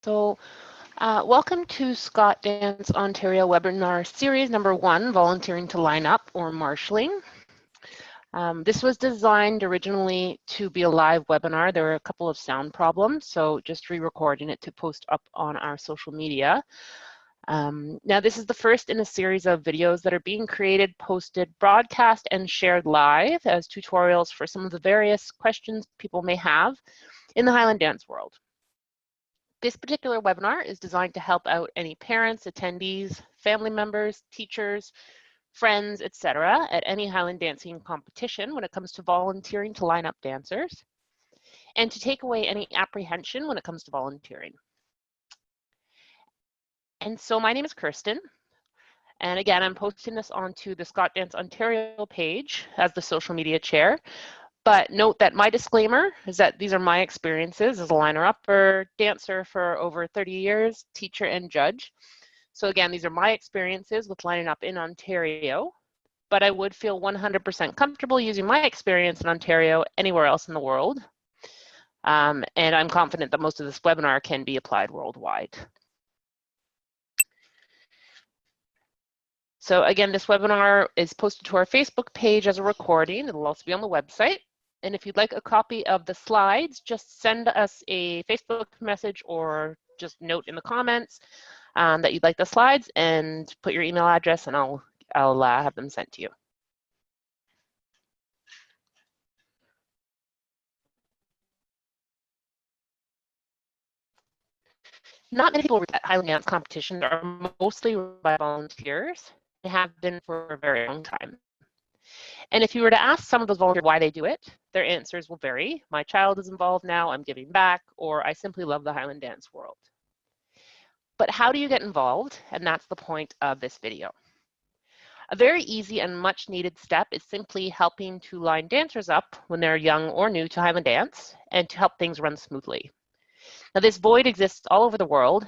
Welcome to ScotDance Ontario Webinar Series number 1, Volunteering to Line Up or Marshalling. This was designed originally to be a live webinar. There were a couple of sound problems, so just re-recording it to post up on our social media. Now this is the first in a series of videos that are being created, posted, broadcast, and shared live as tutorials for some of the various questions people may have in the Highland Dance world. This particular webinar is designed to help out any parents, attendees, family members, teachers, friends, etc. at any Highland dancing competition when it comes to volunteering to line up dancers, and to take away any apprehension when it comes to volunteering. And so my name is Kirsten, and again, I'm posting this onto the ScotDance Ontario page as the social media chair. But note that my disclaimer is that these are my experiences as a liner-upper, dancer for over 30 years, teacher and judge. So again, these are my experiences with lining up in Ontario, but I would feel 100% comfortable using my experience in Ontario anywhere else in the world. And I'm confident that most of this webinar can be applied worldwide. So again, this webinar is posted to our Facebook page as a recording. It'll also be on the website. And if you'd like a copy of the slides, just send us a Facebook message or just note in the comments that you'd like the slides and put your email address, and I'll have them sent to you. Not many people at Highland Dance competitions are mostly run by volunteers and have been for a very long time. And if you were to ask some of those volunteers why they do it, their answers will vary. My child is involved now, I'm giving back, or I simply love the Highland dance world. But how do you get involved? And that's the point of this video. A very easy and much needed step is simply helping to line dancers up when they're young or new to Highland dance and to help things run smoothly. Now this void exists all over the world,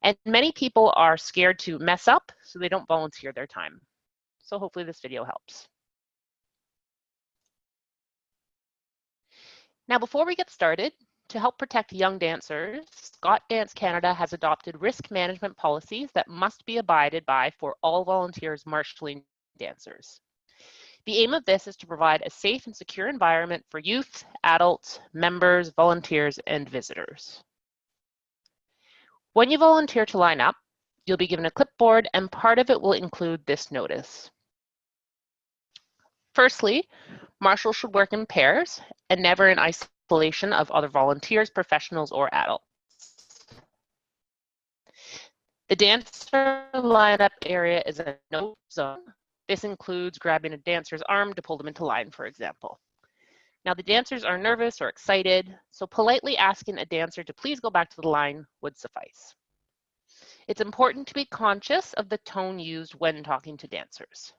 and many people are scared to mess up, so they don't volunteer their time. So hopefully this video helps. Now, before we get started, to help protect young dancers, ScotDance Canada has adopted risk management policies that must be abided by for all volunteers marshalling dancers. The aim of this is to provide a safe and secure environment for youth, adults, members, volunteers, and visitors. When you volunteer to line up, you'll be given a clipboard, and part of it will include this notice. Firstly, marshals should work in pairs and never in isolation of other volunteers, professionals, or adults. The dancer lineup area is a no zone. This includes grabbing a dancer's arm to pull them into line, for example. Now, the dancers are nervous or excited, so politely asking a dancer to please go back to the line would suffice. It's important to be conscious of the tone used when talking to dancers.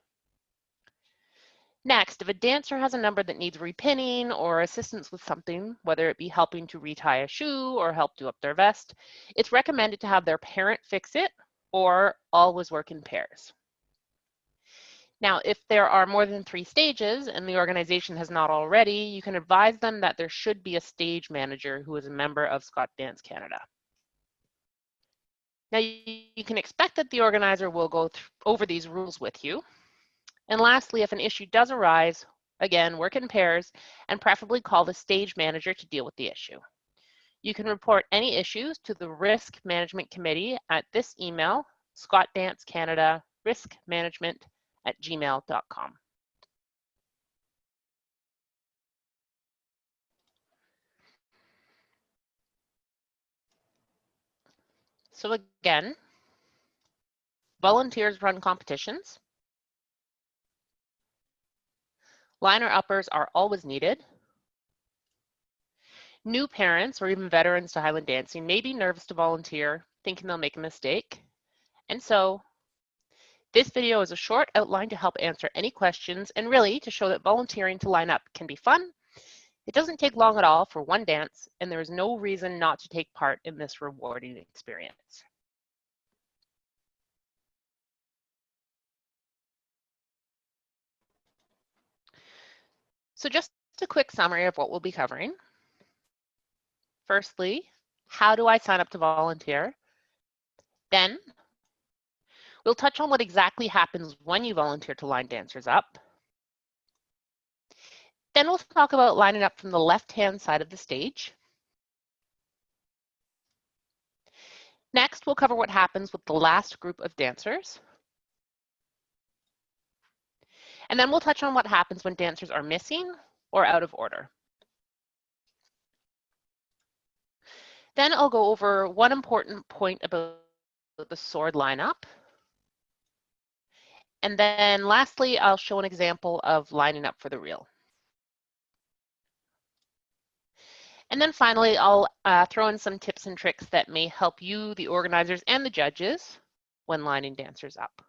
Next, if a dancer has a number that needs repinning or assistance with something, whether it be helping to retie a shoe or help do up their vest, it's recommended to have their parent fix it or always work in pairs. Now, if there are more than 3 stages and the organization has not already, you can advise them that there should be a stage manager who is a member of ScotDance Canada. Now, you can expect that the organizer will go over these rules with you. And lastly, if an issue does arise, again, work in pairs and preferably call the stage manager to deal with the issue. You can report any issues to the Risk Management Committee at this email, scotdancecanada.riskmanagement@gmail.com. So again, volunteers run competitions. Liner-uppers are always needed. New parents or even veterans to Highland dancing may be nervous to volunteer, thinking they'll make a mistake. And so this video is a short outline to help answer any questions and really to show that volunteering to line up can be fun. It doesn't take long at all for one dance, and there is no reason not to take part in this rewarding experience. So just a quick summary of what we'll be covering. Firstly, how do I sign up to volunteer? Then we'll touch on what exactly happens when you volunteer to line dancers up. Then we'll talk about lining up from the left-hand side of the stage. Next, we'll cover what happens with the last group of dancers. And then we'll touch on what happens when dancers are missing or out of order. Then I'll go over one important point about the sword lineup. And then lastly, I'll show an example of lining up for the reel. And then finally, I'll throw in some tips and tricks that may help you, the organizers, and the judges when lining dancers up.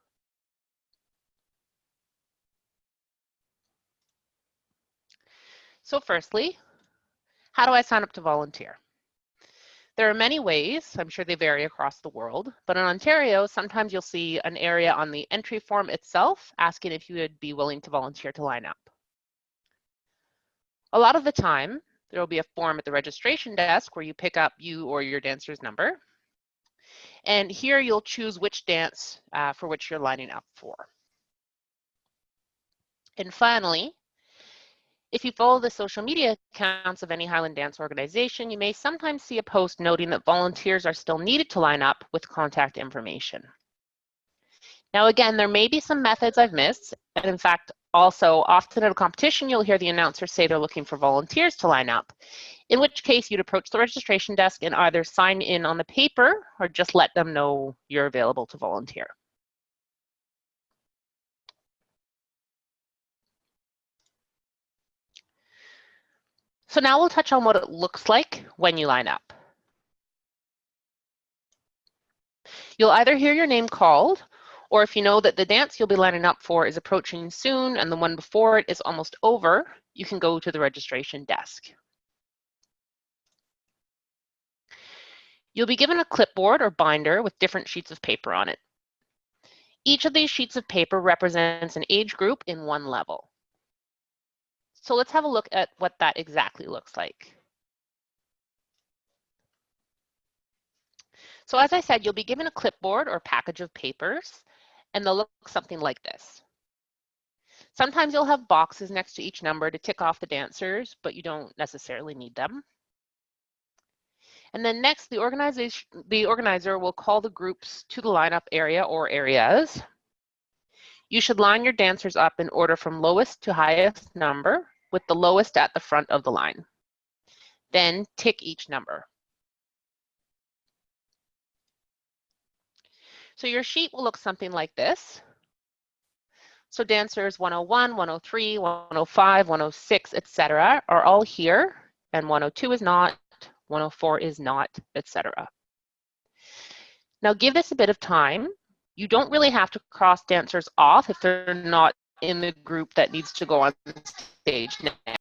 So firstly, how do I sign up to volunteer? There are many ways. I'm sure they vary across the world, but in Ontario, sometimes you'll see an area on the entry form itself asking if you would be willing to volunteer to line up. A lot of the time, there will be a form at the registration desk where you pick up you or your dancer's number. And here you'll choose which dance for which you're lining up for. And finally, if you follow the social media accounts of any Highland Dance organization, you may sometimes see a post noting that volunteers are still needed to line up with contact information. Now again, there may be some methods I've missed, and in fact, also often at a competition, you'll hear the announcer say they're looking for volunteers to line up, in which case you'd approach the registration desk and either sign in on the paper or just let them know you're available to volunteer. So now we'll touch on what it looks like when you line up. You'll either hear your name called, or if you know that the dance you'll be lining up for is approaching soon and the one before it is almost over, you can go to the registration desk. You'll be given a clipboard or binder with different sheets of paper on it. Each of these sheets of paper represents an age group in one level. So let's have a look at what that exactly looks like. So as I said, you'll be given a clipboard or package of papers, and they'll look something like this. Sometimes you'll have boxes next to each number to tick off the dancers, but you don't necessarily need them. And then next, the organizer will call the groups to the lineup area or areas. You should line your dancers up in order from lowest to highest number, with the lowest at the front of the line. Then tick each number. So your sheet will look something like this. So dancers 101, 103, 105, 106, etc. are all here, and 102 is not, 104 is not, etc. Now give this a bit of time. You don't really have to cross dancers off if they're not in the group that needs to go on stage now.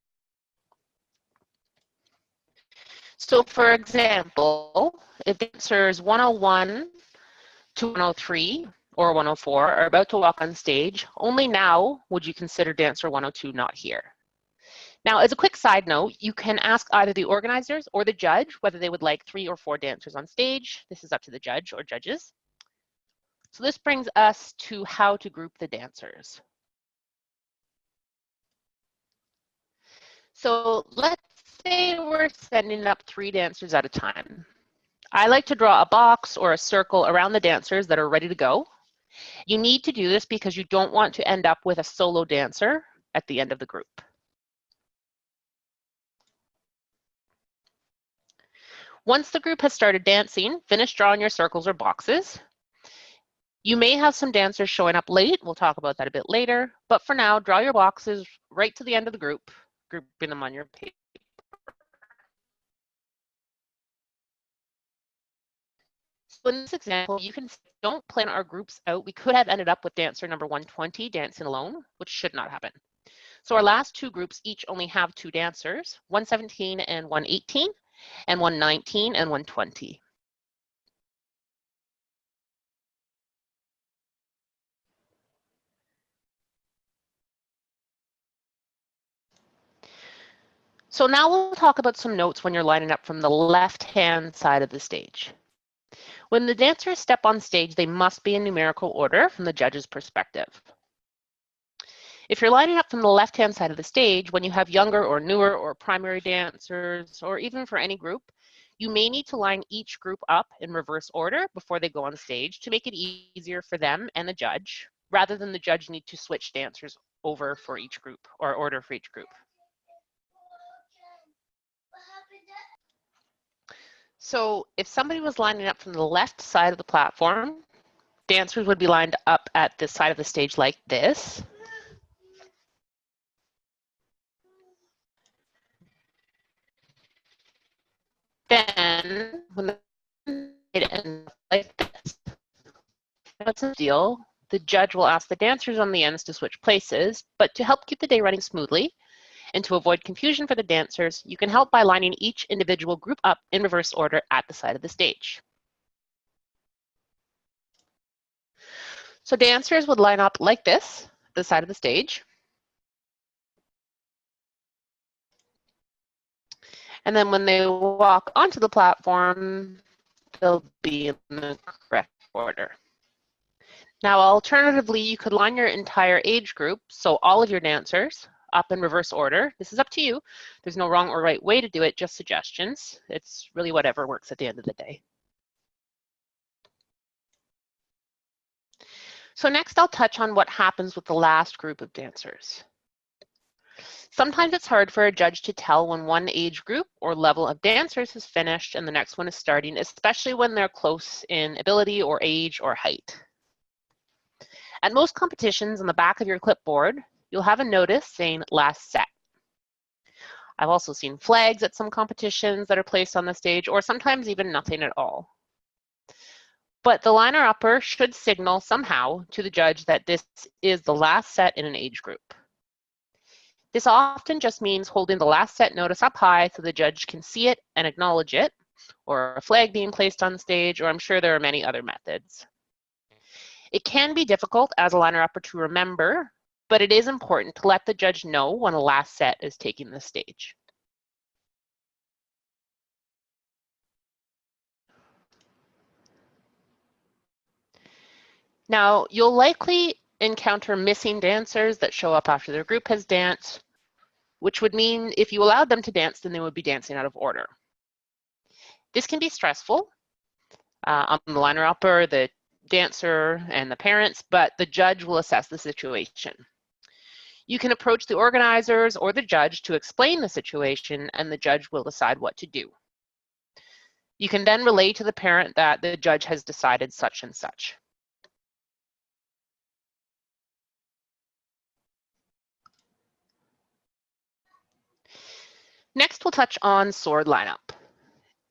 So for example, if dancers 101 to 103 or 104 are about to walk on stage, only now would you consider dancer 102 not here. Now, as a quick side note, you can ask either the organizers or the judge whether they would like 3 or 4 dancers on stage. This is up to the judge or judges. So this brings us to how to group the dancers. So let's say we're sending up 3 dancers at a time. I like to draw a box or a circle around the dancers that are ready to go. You need to do this because you don't want to end up with a solo dancer at the end of the group. Once the group has started dancing, finish drawing your circles or boxes. You may have some dancers showing up late. We'll talk about that a bit later. But for now, draw your boxes right to the end of the group, grouping them on your paper. So in this example, you can don't plan our groups out. We could have ended up with dancer number 120 dancing alone, which should not happen. So our last 2 groups each only have 2 dancers, 117 and 118, and 119 and 120. So now we'll talk about some notes when you're lining up from the left-hand side of the stage. When the dancers step on stage, they must be in numerical order from the judge's perspective. If you're lining up from the left-hand side of the stage, when you have younger or newer or primary dancers, or even for any group, you may need to line each group up in reverse order before they go on stage to make it easier for them and the judge, rather than the judge need to switch dancers over for each group or order for each group. So if somebody was lining up from the left side of the platform, dancers would be lined up at this side of the stage like this. Then, when it ends up like this, that's a deal. The judge will ask the dancers on the ends to switch places, but to help keep the day running smoothly and to avoid confusion for the dancers, you can help by lining each individual group up in reverse order at the side of the stage. So dancers would line up like this at the side of the stage. And then when they walk onto the platform, they'll be in the correct order. Now, alternatively, you could line your entire age group, so all of your dancers, up in reverse order. This is up to you. There's no wrong or right way to do it, just suggestions. It's really whatever works at the end of the day. So next, I'll touch on what happens with the last group of dancers. Sometimes it's hard for a judge to tell when one age group or level of dancers is finished and the next one is starting, especially when they're close in ability or age or height. At most competitions, on the back of your clipboard, you'll have a notice saying last set. I've also seen flags at some competitions that are placed on the stage, or sometimes even nothing at all. But the liner-upper should signal somehow to the judge that this is the last set in an age group. This often just means holding the last set notice up high so the judge can see it and acknowledge it, or a flag being placed on stage, or I'm sure there are many other methods. It can be difficult as a liner-upper to remember, but it is important to let the judge know when a last set is taking the stage. Now, you'll likely encounter missing dancers that show up after their group has danced, which would mean if you allowed them to dance, then they would be dancing out of order. This can be stressful on the liner-upper, the dancer, and the parents, but the judge will assess the situation. You can approach the organizers or the judge to explain the situation, and the judge will decide what to do. You can then relay to the parent that the judge has decided such and such. Next, we'll touch on sword lineup.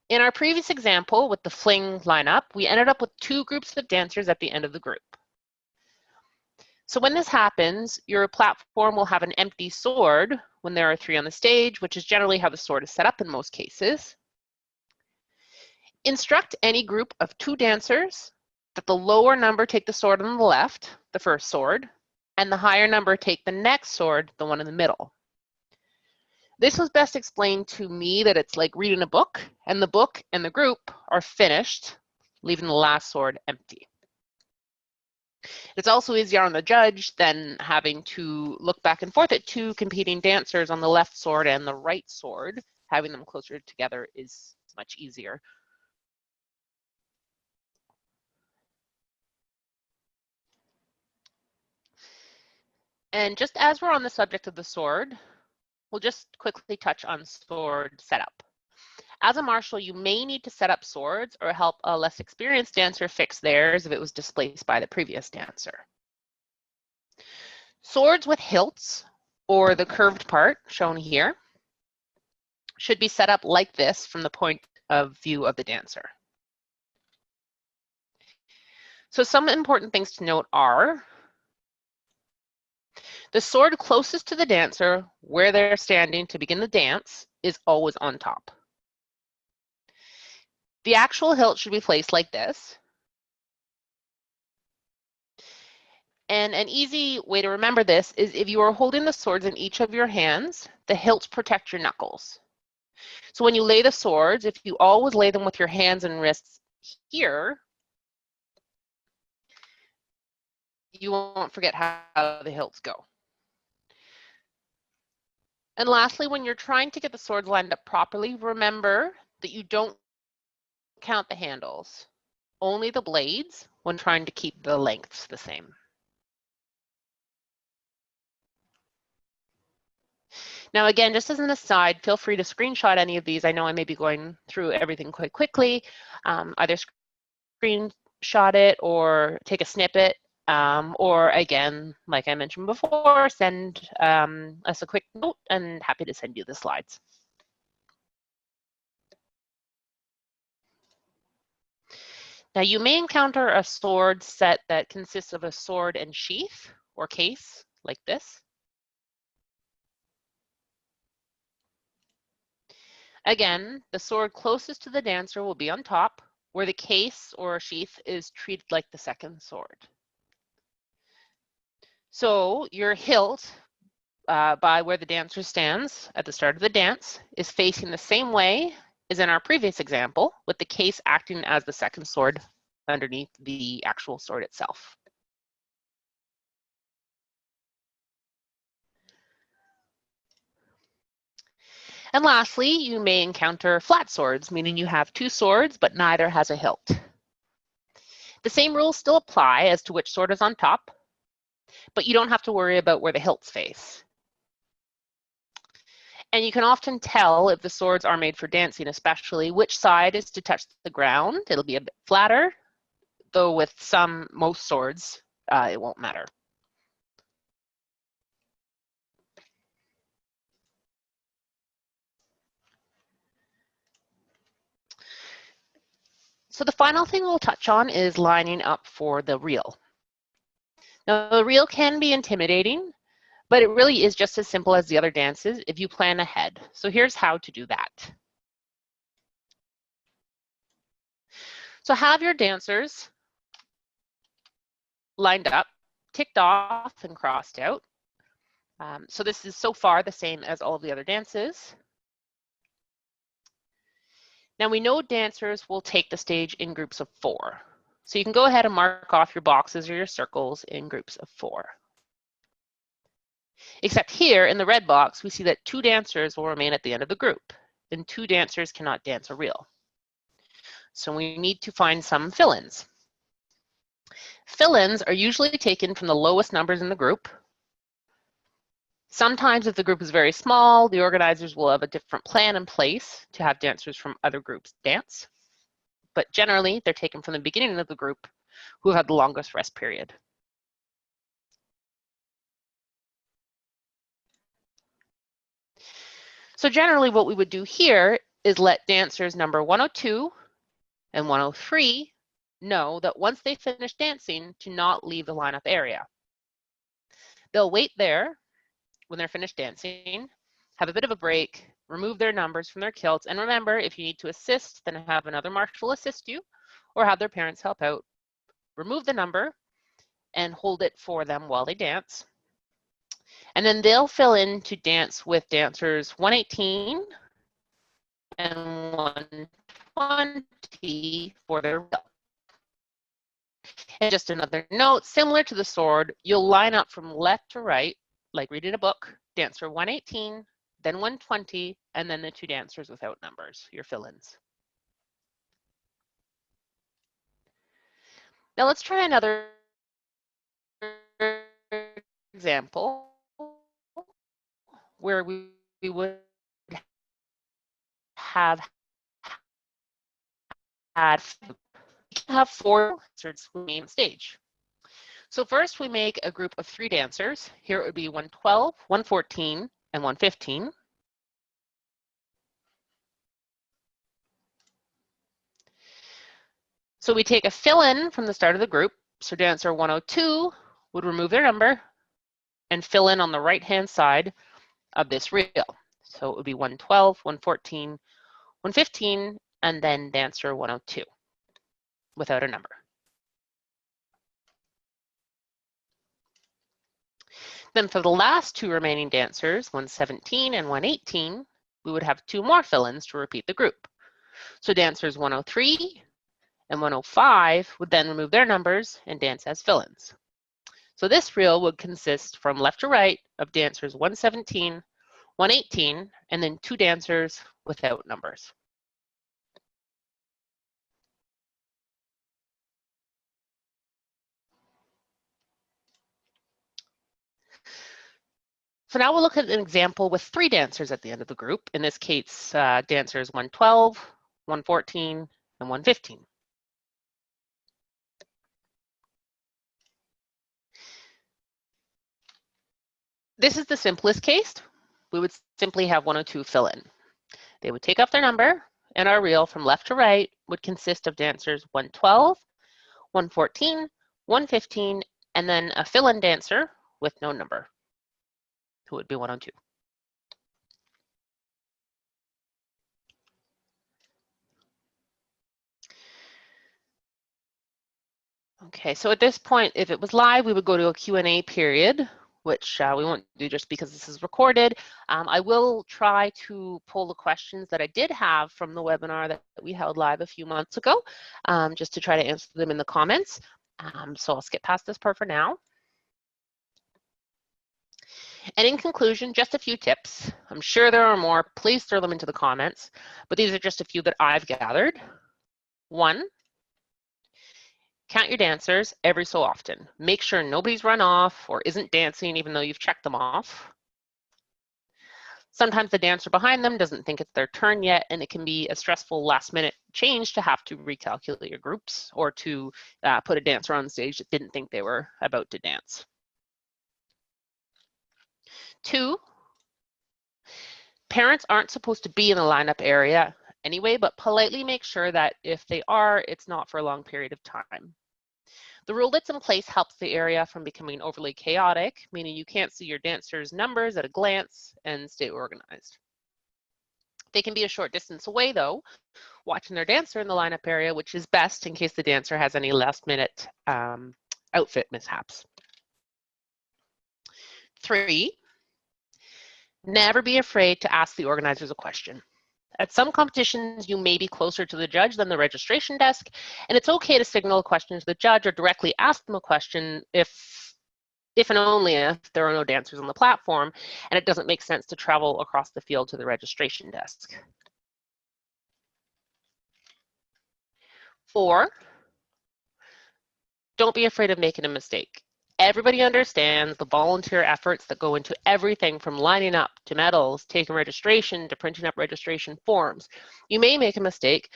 In our previous example with the fling lineup, we ended up with two groups of dancers at the end of the group. So when this happens, your platform will have an empty sword when there are three on the stage, which is generally how the sword is set up in most cases. Instruct any group of two dancers that the lower number take the sword on the left, the first sword, and the higher number take the next sword, the one in the middle. This was best explained to me that it's like reading a book, and the book and the group are finished, leaving the last sword empty. It's also easier on the judge than having to look back and forth at two competing dancers on the left sword and the right sword. Having them closer together is much easier. And just as we're on the subject of the sword, we'll just quickly touch on sword setup. As a marshal, you may need to set up swords or help a less experienced dancer fix theirs if it was displaced by the previous dancer. Swords with hilts, or the curved part shown here, should be set up like this from the point of view of the dancer. So some important things to note are the sword closest to the dancer, where they're standing to begin the dance, is always on top. The actual hilt should be placed like this. And an easy way to remember this is if you are holding the swords in each of your hands, the hilts protect your knuckles. So when you lay the swords, if you always lay them with your hands and wrists here, you won't forget how the hilts go. And lastly, when you're trying to get the swords lined up properly, remember that you don't count the handles, only the blades when trying to keep the lengths the same. Now again, just as an aside, feel free to screenshot any of these. I know I may be going through everything quite quickly. Either screenshot it or take a snippet, or again, like I mentioned before, send us a quick note and happy to send you the slides. Now you may encounter a sword set that consists of a sword and sheath or case like this. Again, the sword closest to the dancer will be on top, where the case or sheath is treated like the second sword. So your hilt, by where the dancer stands at the start of the dance, is facing the same way as in our previous example, with the case acting as the second sword underneath the actual sword itself. And lastly, you may encounter flat swords, meaning you have two swords, but neither has a hilt. The same rules still apply as to which sword is on top, but you don't have to worry about where the hilts face. And you can often tell if the swords are made for dancing, especially which side is to touch the ground. It'll be a bit flatter, though with most swords, it won't matter. So the final thing we'll touch on is lining up for the reel. Now, the reel can be intimidating, but it really is just as simple as the other dances if you plan ahead. So here's how to do that. So have your dancers lined up, ticked off and crossed out. So this is so far the same as all of the other dances. Now we know dancers will take the stage in groups of 4. So you can go ahead and mark off your boxes or your circles in groups of 4. Except here in the red box, we see that 2 dancers will remain at the end of the group, and 2 dancers cannot dance a reel. So we need to find some fill-ins. Fill-ins are usually taken from the lowest numbers in the group. Sometimes if the group is very small, the organizers will have a different plan in place to have dancers from other groups dance. But generally, they're taken from the beginning of the group who have the longest rest period. So generally what we would do here is let dancers number 102 and 103 know that once they finish dancing to not leave the lineup area. They'll wait there when they're finished dancing, have a bit of a break, remove their numbers from their kilts, and remember, if you need to assist, then have another marshal assist you or have their parents help out. Remove the number and hold it for them while they dance. And then they'll fill in to dance with dancers 118 and 120 for their reel. And just another note, similar to the sword, you'll line up from left to right, like reading a book, dancer 118, then 120, and then the 2 dancers without numbers, your fill-ins. Now let's try another example where we would have had 4 dancers on the stage. So first we make a group of 3 dancers. Here it would be 112, 114, and 115. So we take a fill-in from the start of the group. So dancer 102 would remove their number and fill in on the right-hand side of this reel. So it would be 112, 114, 115, and then dancer 102 without a number. Then for the last two remaining dancers, 117 and 118, we would have two more fill-ins to repeat the group. So dancers 103 and 105 would then remove their numbers and dance as fill-ins. So this reel would consist from left to right of dancers 117, 118, and then two dancers without numbers. So now we'll look at an example with three dancers at the end of the group. In this case, dancers 112, 114, and 115. This is the simplest case. We would simply have 102 fill in. They would take off their number, and our reel from left to right would consist of dancers 112, 114, 115, and then a fill-in dancer with no number, who would be 102. Okay, so at this point, if it was live, we would go to a Q&A period, which we won't do just because this is recorded. I will try to pull the questions that I did have from the webinar that we held live a few months ago, just to try to answer them in the comments. So I'll skip past this part for now. And in conclusion, just a few tips. I'm sure there are more. Please throw them into the comments, but these are just a few that I've gathered. 1, count your dancers every so often. Make sure nobody's run off or isn't dancing even though you've checked them off. Sometimes the dancer behind them doesn't think it's their turn yet, and it can be a stressful last-minute change to have to recalculate your groups or to put a dancer on stage that didn't think they were about to dance. 2, parents aren't supposed to be in the lineup area anyway, but politely make sure that if they are, it's not for a long period of time. The rule that's in place helps the area from becoming overly chaotic, meaning you can't see your dancers' numbers at a glance and stay organized. They can be a short distance away though, watching their dancer in the lineup area, which is best in case the dancer has any last-minute outfit mishaps. 3, never be afraid to ask the organizers a question. At some competitions, you may be closer to the judge than the registration desk, and it's okay to signal a question to the judge or directly ask them a question if and only if there are no dancers on the platform and it doesn't make sense to travel across the field to the registration desk. 4, don't be afraid of making a mistake. Everybody understands the volunteer efforts that go into everything from lining up to medals, taking registration to printing up registration forms. You may make a mistake.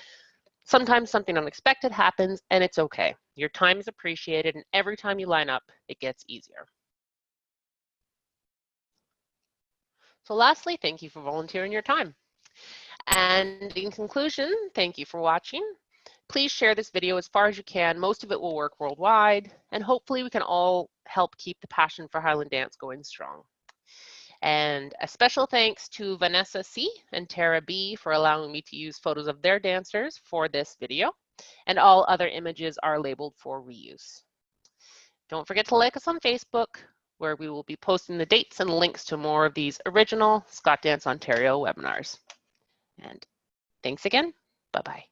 Sometimes something unexpected happens and it's okay. Your time is appreciated and every time you line up, it gets easier. So lastly, thank you for volunteering your time. And in conclusion, thank you for watching. Please share this video as far as you can. Most of it will work worldwide, and hopefully we can all help keep the passion for Highland Dance going strong. And a special thanks to Vanessa C. and Tara B. for allowing me to use photos of their dancers for this video, and all other images are labeled for reuse. Don't forget to like us on Facebook, where we will be posting the dates and links to more of these original ScotDance Ontario webinars. And thanks again. Bye-bye.